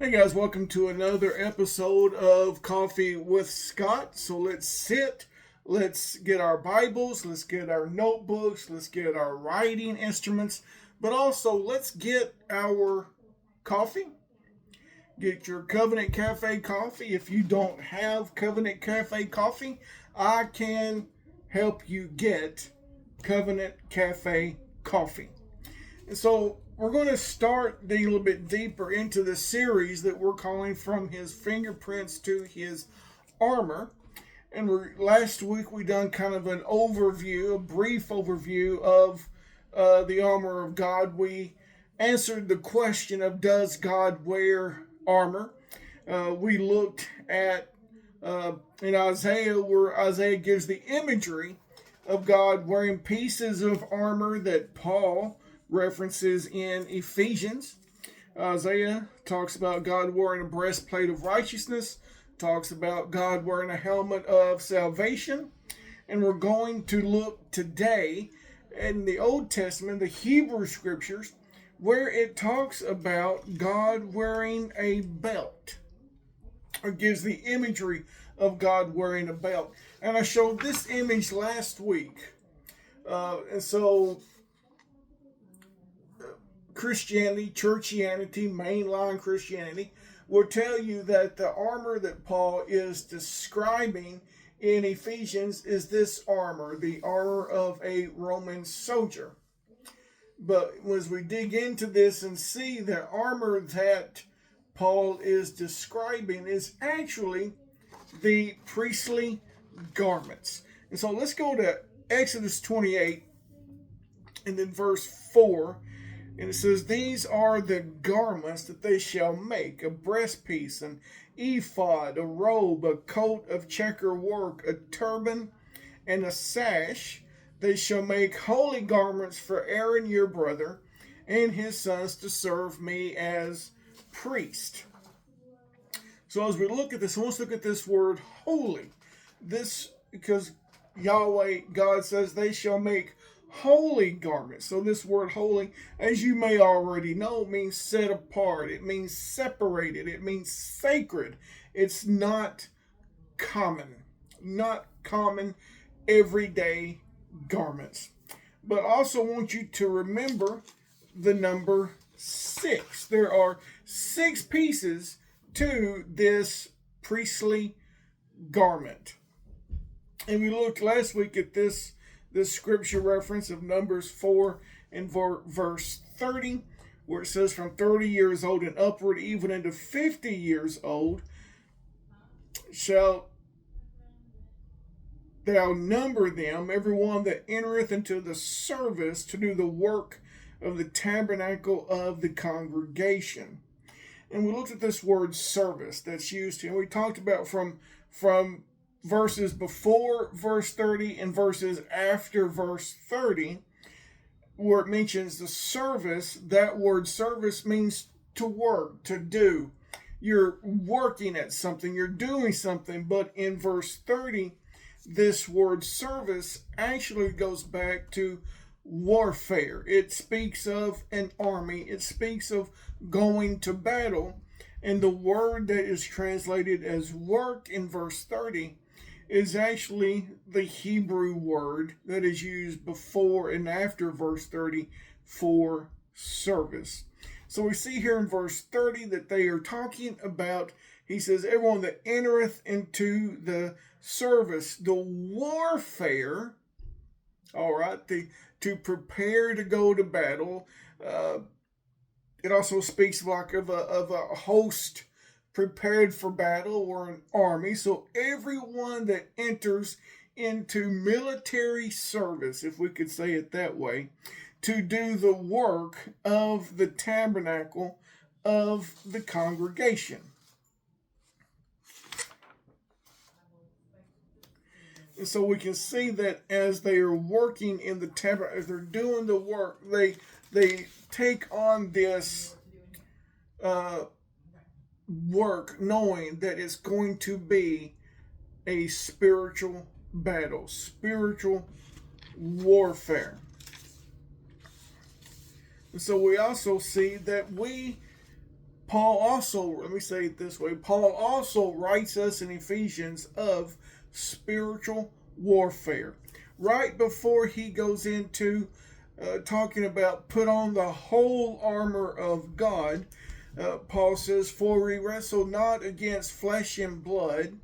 Hey guys, welcome to another episode of Coffee with Scott. So let's sit, let's get our Bibles, let's get our notebooks, let's get our writing instruments, but also let's get our coffee. Get your Covenant Cafe coffee. If you don't have Covenant Cafe coffee, I can help you get Covenant Cafe coffee. And so we're going to start digging a little bit deeper into the series that we're calling From His Fingerprints to His Armor. And last week we done kind of an overview, a brief overview of the armor of God. We answered the question of does God wear armor? We looked at in Isaiah where Isaiah gives the imagery of God wearing pieces of armor that Paul references in Ephesians. Isaiah talks about God wearing a breastplate of righteousness, talks about God wearing a helmet of salvation. And we're going to look today in the Old Testament, the Hebrew scriptures, where it talks about God wearing a belt. It gives the imagery of God wearing a belt. And I showed this image last week. And so Christianity, churchianity, mainline Christianity will tell you that the armor that Paul is describing in Ephesians is this armor, the armor of a Roman soldier. But as we dig into this and see the armor that Paul is describing is actually the priestly garments. And so let's go to Exodus 28 and then verse 4. And it says, these are the garments that they shall make, a breastpiece, an ephod, a robe, a coat of checker work, a turban, and a sash. They shall make holy garments for Aaron your brother and his sons to serve me as priest. So as we look at this, let's look at this word holy. This, because Yahweh, God says, they shall make holy garments. So this word holy, as you may already know, means set apart. It means separated. It means sacred. It's not common everyday garments. But I also want you to remember the number 6. There are 6 pieces to this priestly garment. And we looked last week at this scripture reference of Numbers 4 and verse 30, where it says from 30 years old and upward, even into 50 years old, shall thou number them, every one that entereth into the service to do the work of the tabernacle of the congregation. And we looked at this word service that's used here. And we talked about from verses before verse 30 and verses after verse 30, where it mentions the service. That word service means to work, to do. You're working at something, you're doing something. But in verse 30, this word service actually goes back to warfare. It speaks of an army. It speaks of going to battle. And the word that is translated as work in verse 30 is actually the Hebrew word that is used before and after verse 30 for service. So we see here in verse 30 that they are talking about, he says, everyone that entereth into the service, the warfare, all right, to prepare to go to battle. It also speaks like of a host prepared for battle or an army. So everyone that enters into military service, if we could say it that way, to do the work of the tabernacle of the congregation. And so we can see that as they are working in the tabernacle, as they're doing the work, they take on this work knowing that it's going to be a spiritual battle, spiritual warfare. And so we also see that we Paul also, let me say it this way, Paul also writes us in Ephesians of spiritual warfare. Right before he goes into talking about put on the whole armor of God, Paul says, for we wrestle not against flesh and blood,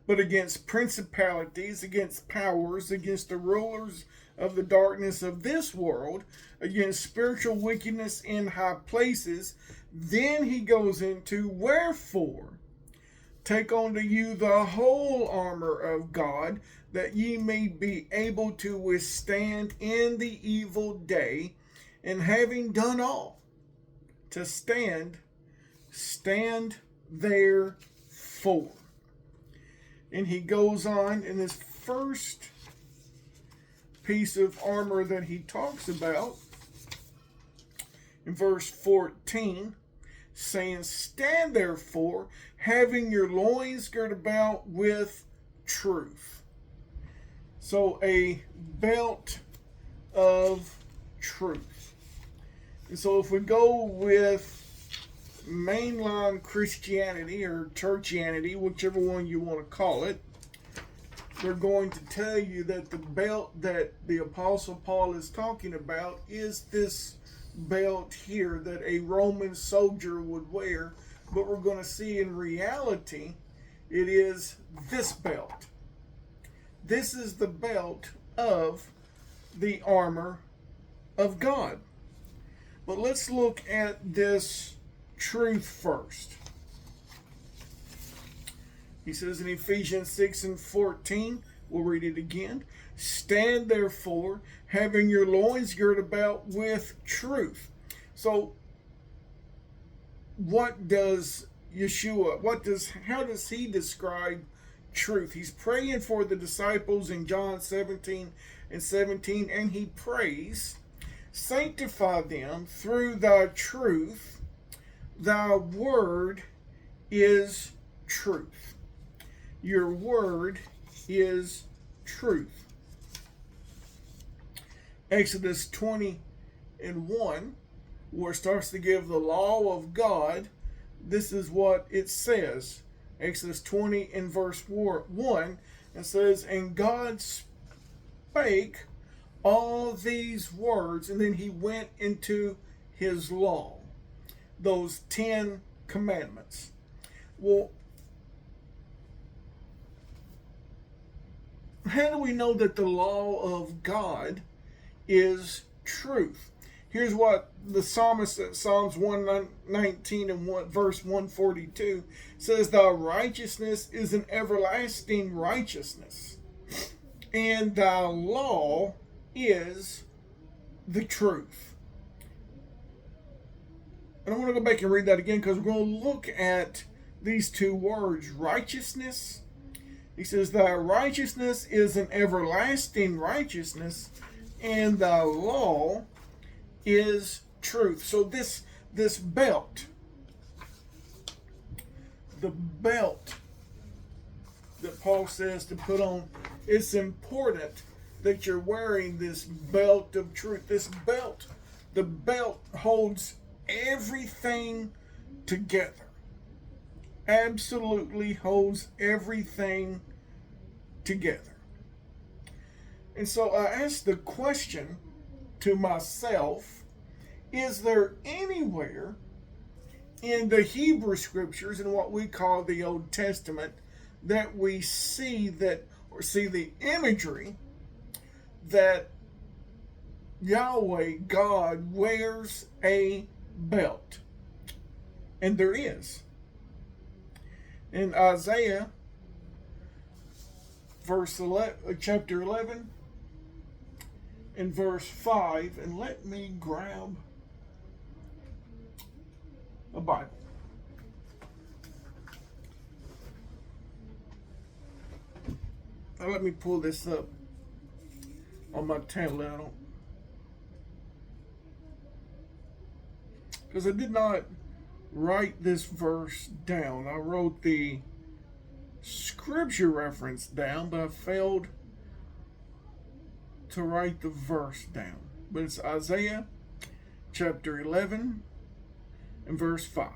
but against principalities, against powers, against the rulers of the darkness of this world, against spiritual wickedness in high places. Then he goes into, wherefore, take unto you the whole armor of God, that ye may be able to withstand in the evil day, and having done all, to stand therefore. And he goes on in this first piece of armor that he talks about in verse 14, saying, stand therefore, having your loins girt about with truth. So a belt of truth. And so if we go with mainline Christianity or churchianity, whichever one you want to call it, they're going to tell you that the belt that the Apostle Paul is talking about is this belt here that a Roman soldier would wear, but we're going to see in reality it is this belt. This is the belt of the armor of God. But let's look at this truth first. He says in Ephesians 6 and 14, we'll read it again. Stand therefore, having your loins girt about with truth. So, what does Yeshua, how does he describe truth? He's praying for the disciples in John 17 and 17, and he prays, sanctify them through thy truth. Thy word is truth. Your word is truth. Exodus 20 and 1, where it starts to give the law of God, this is what it says. Exodus 20 and verse 1, it says, and God spake all these words, and then he went into his law, those 10 commandments. Well, how do we know that the law of God is truth? Here's what the psalmist at Psalms 119 and verse 142 says, thy righteousness is an everlasting righteousness, and thy law is the truth. And I want to go back and read that again, because we're going to look at these two words, righteousness. He says, thy righteousness is an everlasting righteousness, and thy law is truth. So this belt, the belt that Paul says to put on, it's important that you're wearing this belt of truth. This belt, the belt holds everything together. Absolutely holds everything together. And so I asked the question to myself, is there anywhere in the Hebrew scriptures, in what we call the Old Testament, that we see that, or see the imagery that Yahweh, God, wears a belt? And there is. In Isaiah, chapter 11, and verse 5, and let me grab a Bible. Now let me pull this up on my tablet. Because I did not write this verse down. I wrote the scripture reference down, but I failed to write the verse down. But it's Isaiah chapter 11 and verse 5.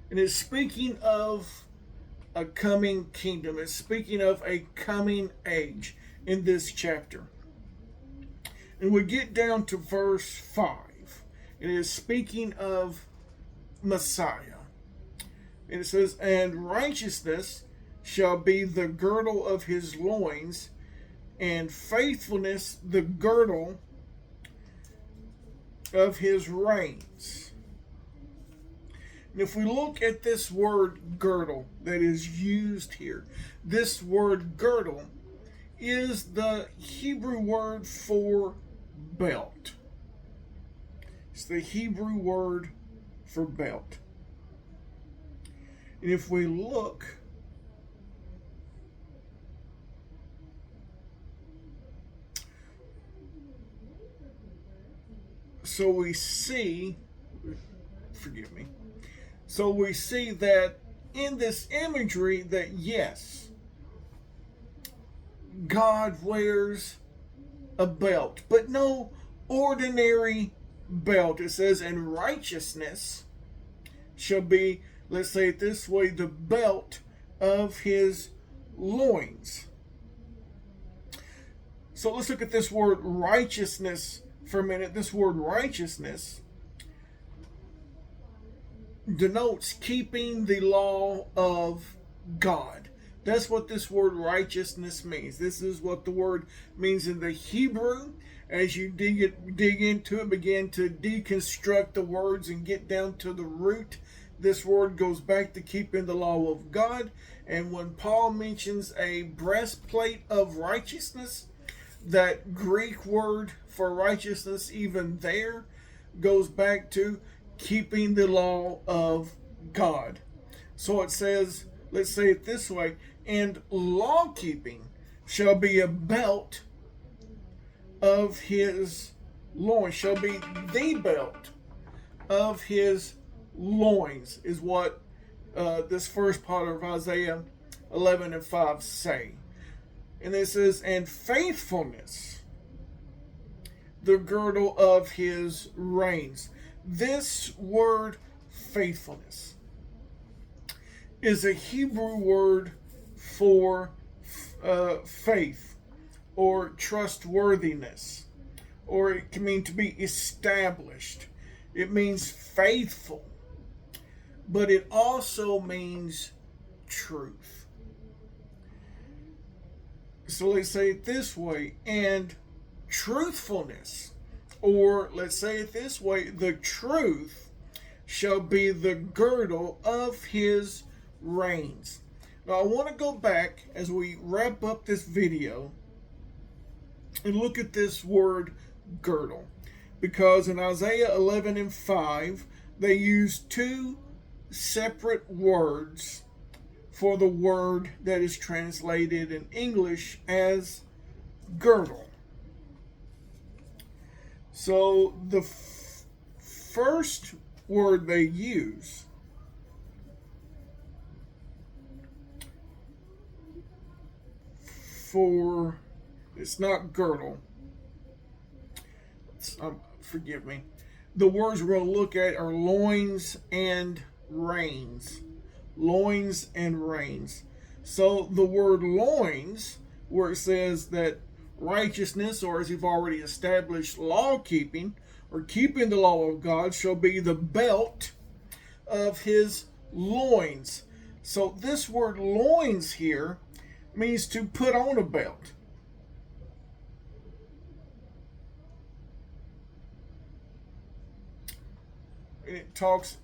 And it's speaking of a coming kingdom. It's speaking of a coming age in this chapter. And we get down to verse 5. It is speaking of Messiah. And it says, "And righteousness shall be the girdle of his loins, and faithfulness the girdle of his reins." And if we look at this word girdle that is used here, this word girdle is the Hebrew word for belt. It's the Hebrew word for belt. And if we look, so we see that in this imagery that yes, God wears a belt, but no ordinary belt. It says, "And righteousness shall be," let's say it this way, "the belt of his loins." So let's look at this word righteousness for a minute. This word righteousness denotes keeping the law of God. That's what this word righteousness means. This is what the word means in the Hebrew. As you dig into it, begin to deconstruct the words and get down to the root, this word goes back to keeping the law of God. And when Paul mentions a breastplate of righteousness, that Greek word for righteousness even there goes back to keeping the law of God. So it says, let's say it this way, "And law keeping shall be a belt of his loins," shall be the belt of his loins, is what this first part of Isaiah 11 and 5 say. And it says, "And faithfulness the girdle of his reins." This word faithfulness is a Hebrew word for faith or trustworthiness, or it can mean to be established. It means faithful, but it also means truth. So let's say it this way, "And truthfulness," or let's say it this way, "the truth shall be the girdle of his reins." Now I want to go back as we wrap up this video and look at this word girdle, because in Isaiah 11 and 5 they use two separate words for the word that is translated in English as girdle. So the first word they use for, it's not girdle, forgive me, the words we're going to look at are loins and reins. Loins and reins. So the word loins, where it says that righteousness, or as you've already established, law keeping or keeping the law of God, shall be the belt of his loins. So this word loins here means to put on a belt. And it talks,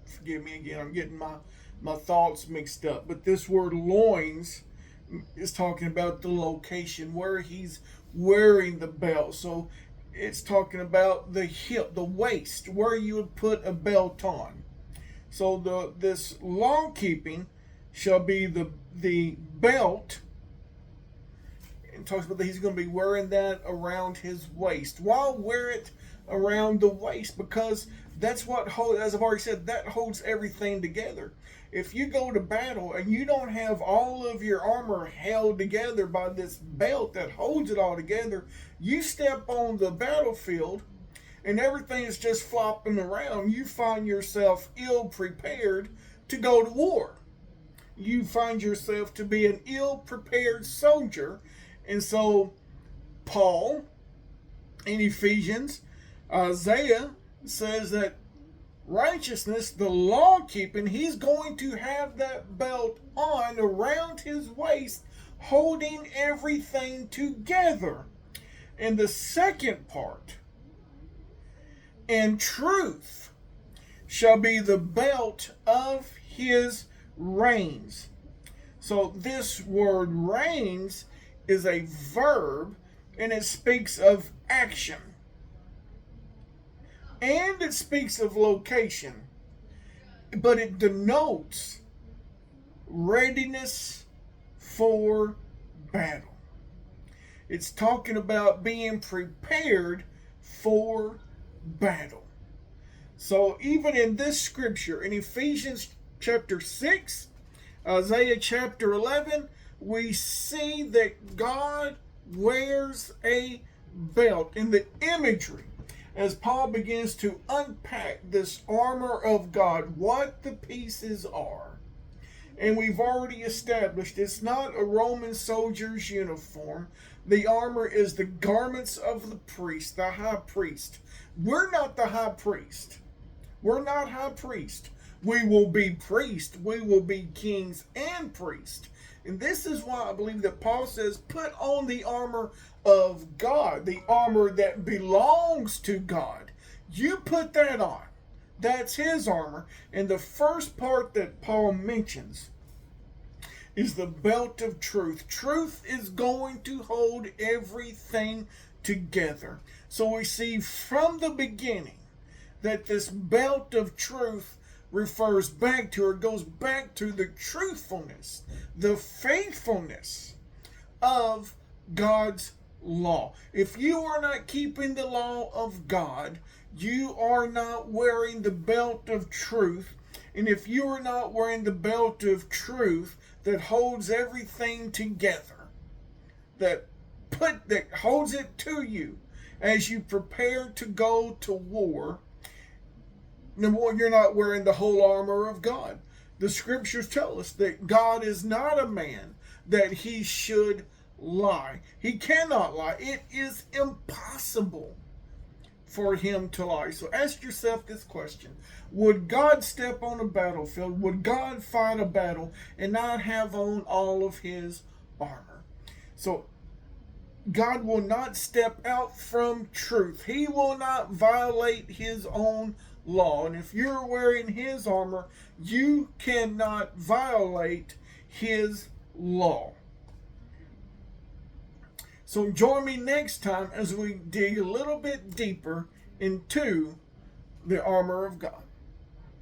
forgive me again, I'm getting my thoughts mixed up, but this word loins is talking about the location where he's wearing the belt. So it's talking about the hip, the waist, where you would put a belt on. So this law keeping shall be the belt. It talks about that he's going to be wearing that around his waist. Why wear it around the waist? Because that's what holds, as I've already said, that holds everything together. If you go to battle and you don't have all of your armor held together by this belt that holds it all together, you step on the battlefield and everything is just flopping around, you find yourself ill prepared to go to war. You find yourself to be an ill prepared soldier. And so, Paul in Ephesians, Isaiah says that righteousness, the law keeping, he's going to have that belt on around his waist, holding everything together. And the second part, and truth shall be the belt of his reins. So this word reins is a verb, and it speaks of action. And it speaks of location. But it denotes readiness for battle. It's talking about being prepared for battle. So even in this scripture, in Ephesians chapter 6, Isaiah chapter 11, we see that God wears a belt. In the imagery, as Paul begins to unpack this armor of God, what the pieces are. And we've already established it's not a Roman soldier's uniform. The armor is the garments of the priest, the high priest. We're not the high priest. We're not high priest. We will be priest. We will be kings and priests. And this is why I believe that Paul says, put on the armor of God, the armor that belongs to God. You put that on. That's his armor. And the first part that Paul mentions is the belt of truth. Truth is going to hold everything together. So we see from the beginning that this belt of truth refers back to, or goes back to, the truthfulness, the faithfulness of God's law. If you are not keeping the law of God, you are not wearing the belt of truth. And if you are not wearing the belt of truth that holds everything together, that holds it to you as you prepare to go to war, number one, you're not wearing the whole armor of God. The scriptures tell us that God is not a man that he should lie. He cannot lie. It is impossible for him to lie. So ask yourself this question. Would God step on a battlefield? Would God fight a battle and not have on all of his armor? So God will not step out from truth. He will not violate his own law. And if you're wearing his armor, you cannot violate his law. So join me next time as we dig a little bit deeper into the armor of God.